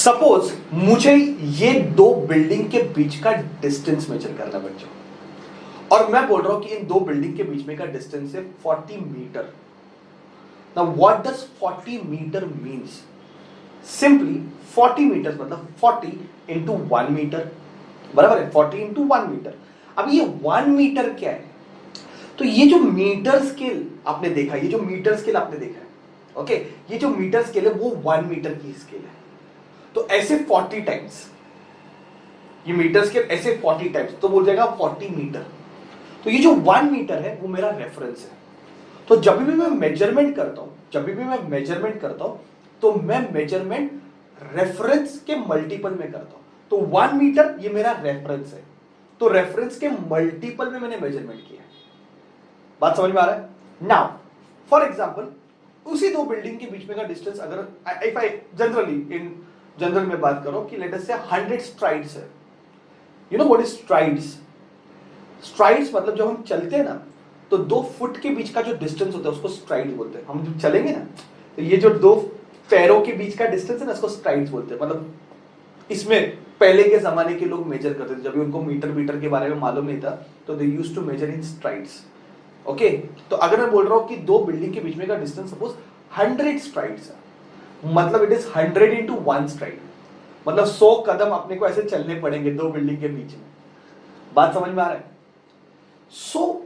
Suppose मुझे ये दो बिल्डिंग के बीच का डिस्टेंस मेजर करना है बच्चों, और मैं बोल रहा हूं कि इन दो बिल्डिंग के बीच में का डिस्टेंस है 40 metre. Now what does 40 metre means? Simply 40 metre मतलब 40 इंटू 1 मीटर, बराबर है 40 इंटू 1 मीटर। अब ये 1 मीटर क्या है? तो ये जो मीटर स्केल आपने देखा, ये जो मीटर स्केल आपने देखा है, ओके, ये जो मीटर स्केल है वो 1 मीटर की स्केल है। तो ऐसे 40 टाइम्स ये मीटर स्केल, ऐसे 40 टाइम्स तो बोल जाएगा 40 मीटर। तो ये जो 1 मीटर है वो मेरा रेफरेंस है। तो जब भी मैं मेजरमेंट करता हूं, तो मैं मेजरमेंट रेफरेंस के मल्टीपल में करता हूं। तो 1 मीटर ये मेरा रेफरेंस है, तो रेफरेंस के मल्टीपल में मैंने मेजरमेंट किया है। बात समझ में आ रहा है? नाउ फॉर एग्जांपल, उसी दो बिल्डिंग के बीच में का डिस्टेंस अगर इफ आई जनरल में बात करो कि लेट अस से 100 स्ट्राइड्स है। You know what is strides? Strides मतलब जब हम चलते हैं ना, तो 2 फुट के बीच का जो डिस्टेंस होता है उसको स्ट्राइड बोलते हैं। हम जब चलेंगे ना, तो ये जो 2 पैरों के बीच का डिस्टेंस है ना, उसको स्ट्राइड्स बोलते हैं। मतलब इसमें पहले के जमाने के लोग मेजर करते थे, जब भी उनको मीटर के बारे में मालूम नहीं था, तो they used to measure in strides. Okay, तो अगर मैं बोल रहा हूं कि दो बिल्डिंग के बीच में का डिस्टेंस सपोज 100 स्ट्राइड्स है, मतलब इट इज 100 इंटू 1 स्ट्राइड, मतलब 100 कदम अपने को ऐसे चलने पड़ेंगे दो बिल्डिंग के बीच में। बात समझ में आ रहा है? So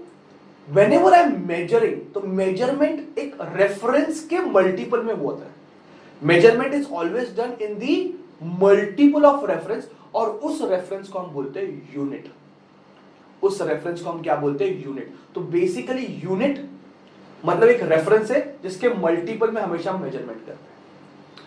whenever I am measuring, तो मेजरमेंट एक रेफरेंस के मल्टीपल में वो होता है। Measurement is always done in the multiple of reference, और उस रेफरेंस को हम बोलते हैं यूनिट। उस रेफरेंस को हम क्या बोलते हैं? यूनिट। तो बेसिकली यूनिट मतलब एक रेफरेंस है जिसके मल्टीपल में हमेशा हम मेजरमेंट करते हैं।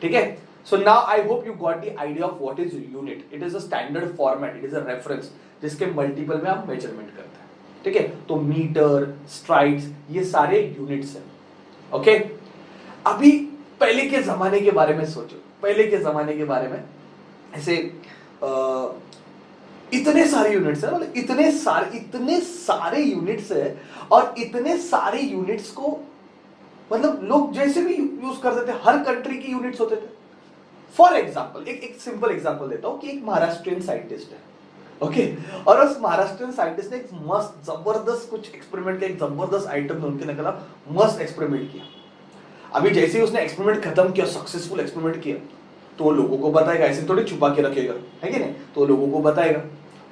ठीक है? So now I hope you got the idea of what is unit. It is a standard format, it is a reference जिसके मल्टीपल में हम मेजरमेंट करते हैं। ठीक है? तो मीटर, स्ट्राइड्स, ये सारे यूनिट्स हैं। ओके, अभी पहले के जमाने के बारे में सोचो। पहले के जमाने के बारे में ऐसे इतने सारे यूनिट्स है, मतलब इतने सारे यूनिट्स है, और इतने सारे यूनिट्स को मतलब लोग जैसे भी यूज करते थे, हर कंट्री की यूनिट्स होते थे। फॉर एग्जाम्पल एक सिंपल एग्जाम्पल देता हूं कि एक महाराष्ट्रियन साइंटिस्ट है, ओके, और उस महाराष्ट्रियन साइंटिस्ट ने एक मस्त जबरदस्त कुछ एक्सपेरिमेंट किया, एक जबरदस्त आइटम ढूंढ के निकला, मस्त एक्सपेरिमेंट किया। अभी जैसे ही उसने एक्सपेरिमेंट खत्म किया, सक्सेसफुल एक्सपेरिमेंट किया, तो लोगों को बताएगा, ऐसे थोड़ी छुपा के रखेगा, है कि नहीं? तो लोगों को बताएगा।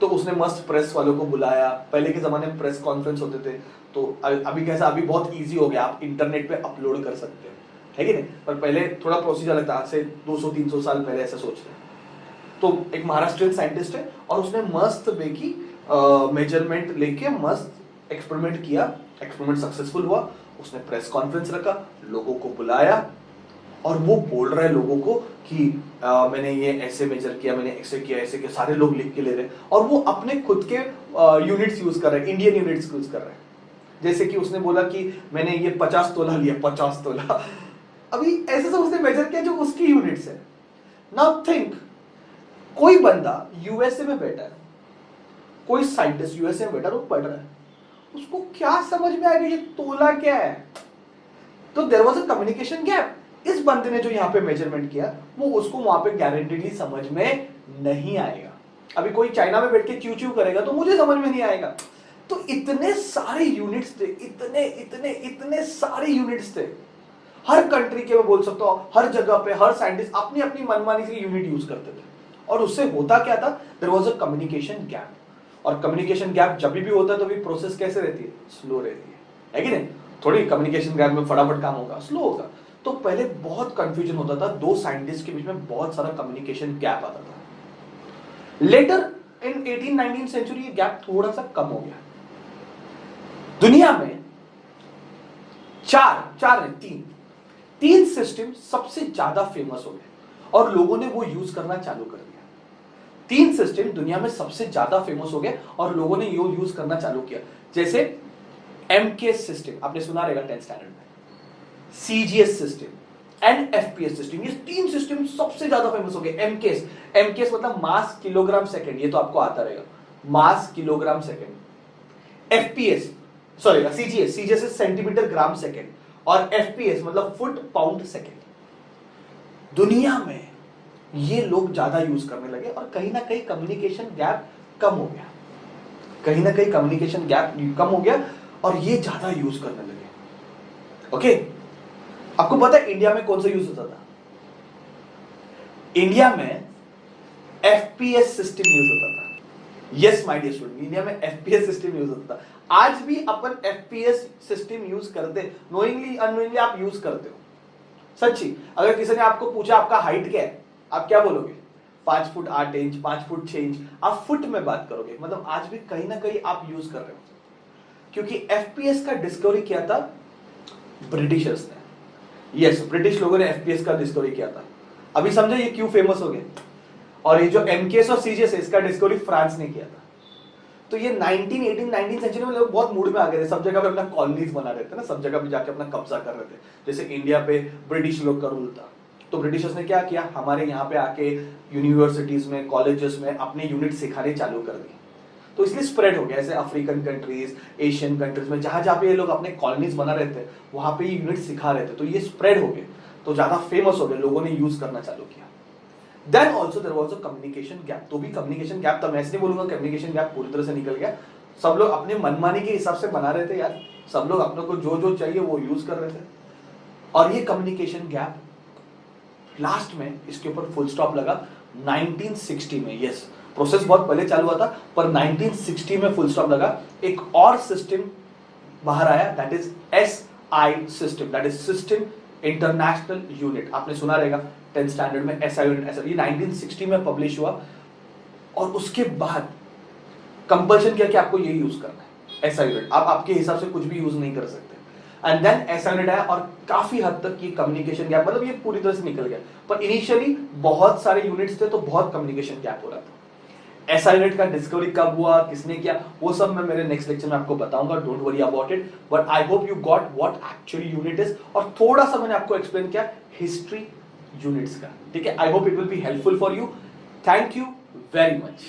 तो उसने मस्त प्रेस वालों को बुलाया। पहले के जमाने में प्रेस कॉन्फ्रेंस होते थे, तो अभी कैसा, अभी बहुत इजी हो गया, आप इंटरनेट पे अपलोड कर सकते हैं, है कि नहीं? पर पहले थोड़ा प्रोसीजर लगता, आज से 200-300 साल पहले ऐसा सोचते हैं। तो एक महाराष्ट्रियन साइंटिस्ट है, और उसने मस्त बेकी मेजरमेंट लेके मस्त एक्सपेरिमेंट किया। एक्सपेरिमेंट सक्सेसफुल हुआ, उसने प्रेस कॉन्फ्रेंस रखा, लोगों को बुलाया, और वो बोल रहा है लोगों को कि मैंने ये ऐसे मेजर किया, मैंने ऐसे किया, ऐसे किया। सारे लोग लिख के ले रहे हैं, और वो अपने खुद के यूनिट्स यूज कर रहे हैं, इंडियन यूनिट्स यूज कर रहे हैं। जैसे कि उसने बोला कि मैंने ये 50 तोला लिया, 50 तोला। अभी ऐसे सब उसने मेजर किया जो उसकी यूनिट्स है। नाउ थिंक, कोई बंदा यूएसए में बैठा है, कोई साइंटिस्ट यूएसए में बैठा है, वो पढ़ रहा है, उसको क्या समझ में आएगा ये तोला क्या है? तो there was a communication gap. इस बंदे ने जो यहाँ पे मेजरमेंट किया, वो उसको वहां पे गारंटीडली समझ में नहीं आएगा। अभी कोई चाइना में बैठ के च्यू च्यू करेगा तो मुझे समझ में नहीं आएगा। तो इतने सारे यूनिट्स थे, इतने सारे यूनिट्स थे, हर कंट्री के, मैं बोल सकता हूँ हर जगह पे हर साइंटिस्ट अपनी अपनी मनमानी से यूनिट यूज करते थे। और उससे होता क्या था? There was a communication gap. और कम्युनिकेशन गैप जब भी होता है तो भी प्रोसेस कैसे रहती है? स्लो रहती है कि नहीं? थोड़ी कम्युनिकेशन गैप में फटाफट काम होगा, स्लो होगा। तो पहले बहुत कंफ्यूजन होता था, दो साइंटिस्ट के बीच में बहुत सारा कम्युनिकेशन गैप आता था। लेटर इन 18-19 सेंचुरी ये गैप थोड़ा सा कम हो गया। दुनिया में तीन सिस्टम सबसे ज्यादा फेमस हो गए, और लोगों ने वो यूज करना चालू कर दिया। 3 सिस्टम दुनिया में सबसे ज्यादा फेमस हो गए, और लोगों ने यो यूज करना चालू किया। जैसे एमकेएस सिस्टम, आपने सुना रहेगा 10th स्टैंडर्ड में, CGS system and FPS system. ये 3 सिस्टम सबसे ज्यादा फेमस हो गए। एमकेएस मतलब मास किलोग्राम सेकंड, ये तो आपको आता रहेगा, mass kilogram second. FPS, sorry CGS, CGS is centimetre gram second, और एफपीएस मतलब फुट पाउंड सेकेंड। दुनिया में ये लोग ज्यादा यूज करने लगे और कहीं ना कहीं कम्युनिकेशन गैप कम हो गया, कहीं ना कहीं कम्युनिकेशन गैप कम हो गया और ये ज्यादा यूज करने लगे। ओके, आपको पता है इंडिया में कौन सा यूज होता था? इंडिया में एफपीएस सिस्टम यूज होता था। Yes my dear student, India में एफपीएस सिस्टम यूज होता था। आज भी अपन एफपीएस सिस्टम यूज करते, नोइंगली अननोइंगली आप यूज करते हो। सच्ची, अगर किसी ने आपको पूछा आपका हाइट क्या है, आप क्या बोलोगे? 5 फुट 8 इंच, 5 फुट 6 इंच, आप फुट में बात करोगे। मतलब आज भी कहीं ना कहीं आप यूज कर रहे हो, क्योंकि एफपीएस का डिस्कवरी किया था ब्रिटिशर्स ने। यस, ब्रिटिश लोगों ने एफपीएस का डिस्कवरी किया था। अभी समझो ये क्यों फेमस हो गए। और ये जो एमकेएस और सीजीएस है, इसका डिस्कवरी फ्रांस ने किया था। तो ये 19 सेंचुरी में लोग बहुत मूड में आ गए थे, सब जगह पे अपना कॉलोनीज बना रहे थे ना, सब जगह पे जाके अपना कब्जा कर रहे थे। जैसे इंडिया पे ब्रिटिश लोग का रूल था, तो ब्रिटिशर्स ने क्या किया, हमारे यहाँ पे आके यूनिवर्सिटीज में, कॉलेजेस में अपने यूनिट सिखाने चालू कर दिए। तो इसलिए स्प्रेड हो गया। ऐसे अफ्रीकन कंट्रीज, एशियन कंट्रीज में जहां जहां पे ये लोग अपने कॉलोनीज बना रहे थे, वहां पे ये यूनिट सिखा रहे थे, तो ये स्प्रेड हो गए, तो ज्यादा फेमस हो गए, लोगों ने यूज करना चालू किया। Then also there was a communication gap. तो भी कम्युनिकेशन गैप था, मैं ऐसे नहीं बोलूंगा कम्युनिकेशन गैप पूरी तरह से निकल गया। सब लोग अपने मनमानी के हिसाब से बना रहे थे यार, सब लोग अपने को जो जो चाहिए वो यूज कर रहे थे। और ये कम्युनिकेशन गैप लास्ट में इसके ऊपर फुल स्टॉप लगा 1960 में। यस, प्रोसेस बहुत पहले चालू हुआ था, पर 1960 में फुल स्टॉप लगा। एक और सिस्टम बाहर आया, that is SI system, that is system international unit. आपने सुना रहेगा 10th स्टैंडर्ड में एसआई यूनिट, ऐसा। ये 1960 में पब्लिश हुआ और उसके बाद कंपल्शन किया कि आपको यही यूज करना है, एसआई यूनिट। आप आपके हिसाब से कुछ भी यूज नहीं कर सकते। एंड देन एसआई यूनिट आया और काफी हद तक ये कम्युनिकेशन गैप, मतलब ये पूरी तरह से निकल गया। पर इनिशियली बहुत सारे यूनिट्स थे तो बहुत कम्युनिकेशन गैप हो रहा था। एसआई यूनिट का डिस्कवरी कब हुआ, किसने किया, वो सब मैं मेरे नेक्स्ट लेक्चर में आपको बताऊंगा। Don't worry about it, but I hope you got what actually unit is. और थोड़ा सा मैंने आपको एक्सप्लेन किया हिस्ट्री यूनिट्स का, ठीक है। I hope it will be helpful for you. Thank you very much.